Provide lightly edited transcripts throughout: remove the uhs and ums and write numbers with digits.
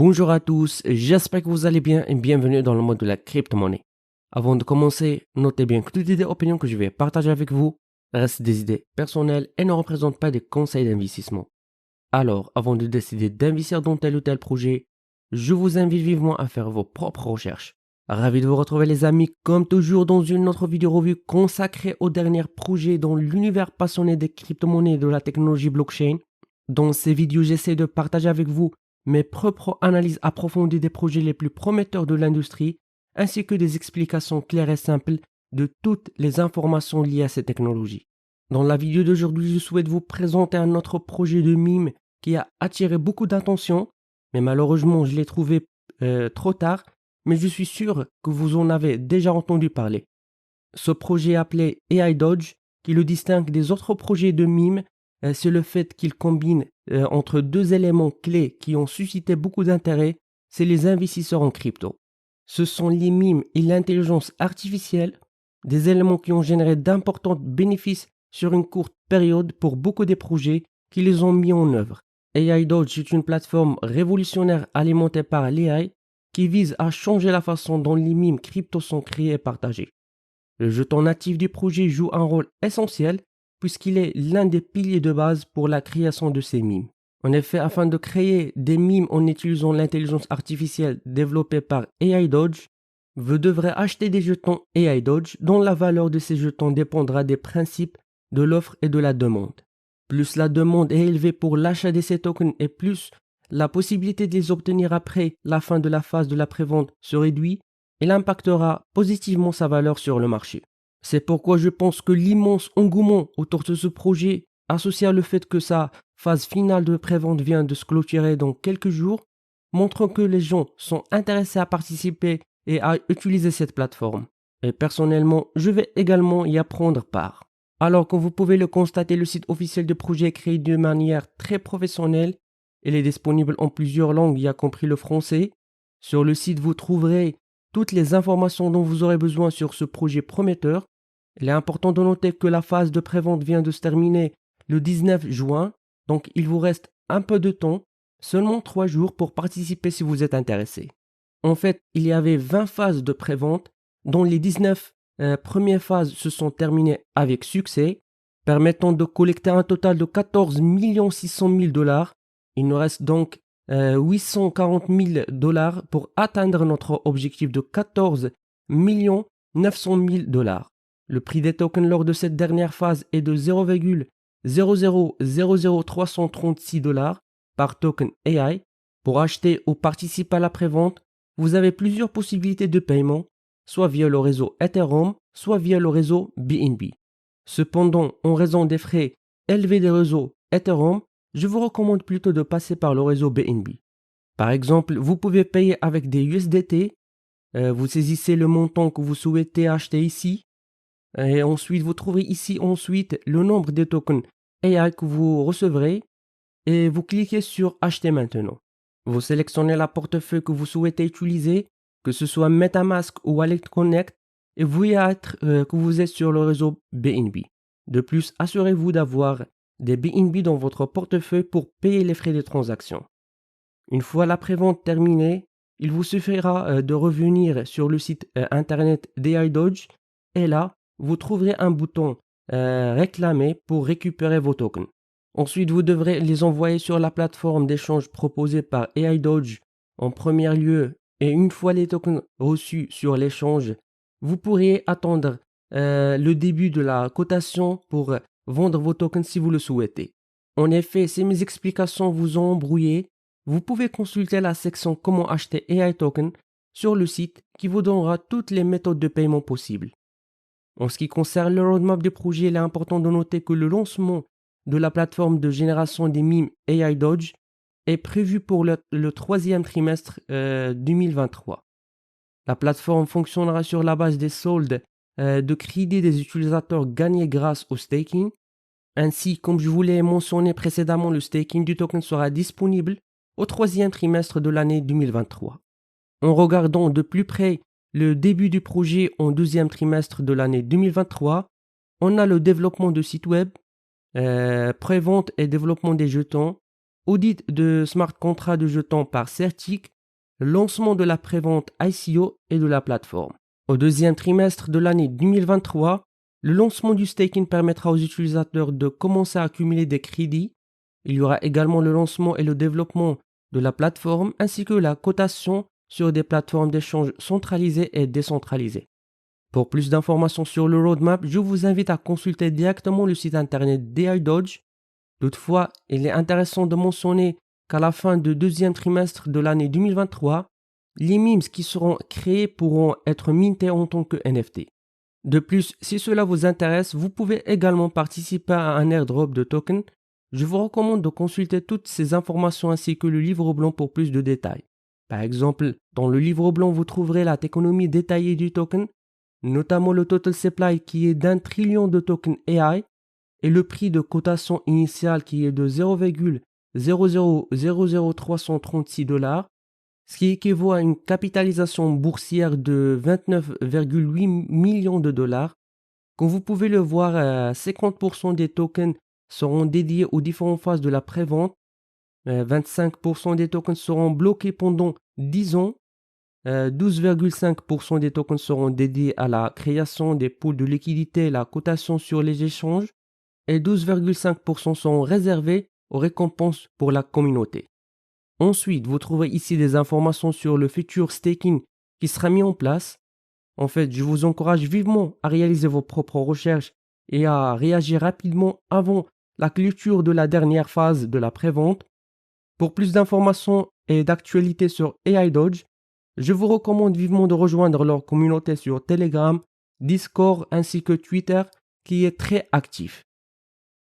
Bonjour à tous, j'espère que vous allez bien et bienvenue dans le monde de la crypto-monnaie. Avant de commencer, notez bien que toutes les opinions que je vais partager avec vous restent des idées personnelles et ne représentent pas des conseils d'investissement. Alors, avant de décider d'investir dans tel ou tel projet, je vous invite vivement à faire vos propres recherches. Ravi de vous retrouver les amis, comme toujours dans une autre vidéo revue consacrée aux derniers projets dans l'univers passionné des crypto-monnaies et de la technologie blockchain. Dans ces vidéos, j'essaie de partager avec vous mes propres analyses approfondies des projets les plus prometteurs de l'industrie, ainsi que des explications claires et simples de toutes les informations liées à ces technologies. Dans la vidéo d'aujourd'hui, je souhaite vous présenter un autre projet de mime qui a attiré beaucoup d'attention, mais malheureusement je l'ai trouvé trop tard, mais je suis sûr que vous en avez déjà entendu parler. Ce projet appelé AI Dodge, qui le distingue des autres projets de mime, c'est le fait qu'il combine entre deux éléments clés qui ont suscité beaucoup d'intérêt, c'est les investisseurs en crypto. Ce sont les mimes et l'intelligence artificielle, des éléments qui ont généré d'importants bénéfices sur une courte période pour beaucoup des projets qui les ont mis en œuvre. AI Dodge est une plateforme révolutionnaire alimentée par l'AI qui vise à changer la façon dont les mimes crypto sont créés et partagés. Le jeton natif du projet joue un rôle essentiel puisqu'il est l'un des piliers de base pour la création de ces mimes. En effet, afin de créer des mimes en utilisant l'intelligence artificielle développée par AI Dodge, vous devrez acheter des jetons AI Dodge dont la valeur de ces jetons dépendra des principes de l'offre et de la demande. Plus la demande est élevée pour l'achat de ces tokens et plus la possibilité de les obtenir après la fin de la phase de la prévente se réduit, il impactera positivement sa valeur sur le marché. C'est pourquoi je pense que l'immense engouement autour de ce projet, associé au fait que sa phase finale de prévente vient de se clôturer dans quelques jours, montre que les gens sont intéressés à participer et à utiliser cette plateforme. Et personnellement, je vais également y prendre part. Alors, comme vous pouvez le constater, le site officiel du projet est créé de manière très professionnelle. Il est disponible en plusieurs langues, y compris le français. Sur le site, vous trouverez toutes les informations dont vous aurez besoin sur ce projet prometteur. Il est important de noter que la phase de prévente vient de se terminer le 19 juin, donc il vous reste un peu de temps, seulement 3 jours pour participer si vous êtes intéressé. En fait, il y avait 20 phases de prévente, dont les 19 premières phases se sont terminées avec succès, permettant de collecter un total de 14 600 000 $. Il nous reste donc 840 000 $ pour atteindre notre objectif de 14 900 000 $. Le prix des tokens lors de cette dernière phase est de 0,0000336 $ par token AI. Pour acheter ou participer à la prévente, vous avez plusieurs possibilités de paiement, soit via le réseau Ethereum, soit via le réseau BNB. Cependant, en raison des frais élevés des réseaux Ethereum, je vous recommande plutôt de passer par le réseau BNB. Par exemple, vous pouvez payer avec des USDT, vous saisissez le montant que vous souhaitez acheter ici, et ensuite vous trouverez ici le nombre de tokens AI que vous recevrez, et vous cliquez sur Acheter maintenant. Vous sélectionnez la portefeuille que vous souhaitez utiliser, que ce soit MetaMask ou Wallet Connect, et vous que vous êtes sur le réseau BNB. De plus, assurez-vous d'avoir des BNB dans votre portefeuille pour payer les frais de transaction. Une fois la prévente terminée, il vous suffira de revenir sur le site internet d'AI Dodge et là, vous trouverez un bouton réclamer pour récupérer vos tokens. Ensuite, vous devrez les envoyer sur la plateforme d'échange proposée par AI Dodge en premier lieu et une fois les tokens reçus sur l'échange, vous pourriez attendre le début de la cotation pour vendre vos tokens si vous le souhaitez. En effet, si mes explications vous ont embrouillé, vous pouvez consulter la section Comment acheter AI Token sur le site qui vous donnera toutes les méthodes de paiement possibles. En ce qui concerne le roadmap du projet, il est important de noter que le lancement de la plateforme de génération des mimes AI Dodge est prévu pour le troisième trimestre 2023. La plateforme fonctionnera sur la base des soldes de crédits des utilisateurs gagnés grâce au staking. Ainsi, comme je vous l'ai mentionné précédemment, le staking du token sera disponible au troisième trimestre de l'année 2023. En regardant de plus près le début du projet en deuxième trimestre de l'année 2023, on a le développement de sites web, prévente et développement des jetons, audit de smart contract de jetons par Certic, le lancement de la prévente ICO et de la plateforme. Au deuxième trimestre de l'année 2023, le lancement du staking permettra aux utilisateurs de commencer à accumuler des crédits. Il y aura également le lancement et le développement de la plateforme ainsi que la cotation sur des plateformes d'échange centralisées et décentralisées. Pour plus d'informations sur le roadmap, je vous invite à consulter directement le site internet d'AI Dodge. Toutefois, il est intéressant de mentionner qu'à la fin du deuxième trimestre de l'année 2023, les memes qui seront créés pourront être mintés en tant que NFT. De plus, si cela vous intéresse, vous pouvez également participer à un airdrop de tokens. Je vous recommande de consulter toutes ces informations ainsi que le livre blanc pour plus de détails. Par exemple, dans le livre blanc, vous trouverez la taxonomie détaillée du token, notamment le total supply qui est d'1 trillion de tokens AI et le prix de cotation initiale qui est de 0,0000336 $, ce qui équivaut à une capitalisation boursière de 29,8 millions de dollars. Comme vous pouvez le voir, 50% des tokens seront dédiés aux différentes phases de la prévente, 25% des tokens seront bloqués pendant 10 ans, 12,5% des tokens seront dédiés à la création des pools de liquidité et la cotation sur les échanges, et 12,5% seront réservés aux récompenses pour la communauté. Ensuite, vous trouverez ici des informations sur le futur staking qui sera mis en place. En fait, je vous encourage vivement à réaliser vos propres recherches et à réagir rapidement avant la clôture de la dernière phase de la prévente. Pour plus d'informations et d'actualités sur AI Dodge, je vous recommande vivement de rejoindre leur communauté sur Telegram, Discord ainsi que Twitter qui est très actif.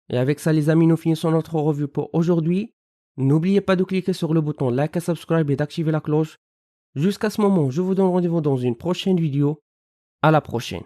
Et avec ça les amis, nous finissons notre revue pour aujourd'hui. N'oubliez pas de cliquer sur le bouton like et subscribe et d'activer la cloche. Jusqu'à ce moment, je vous donne rendez-vous dans une prochaine vidéo. À la prochaine.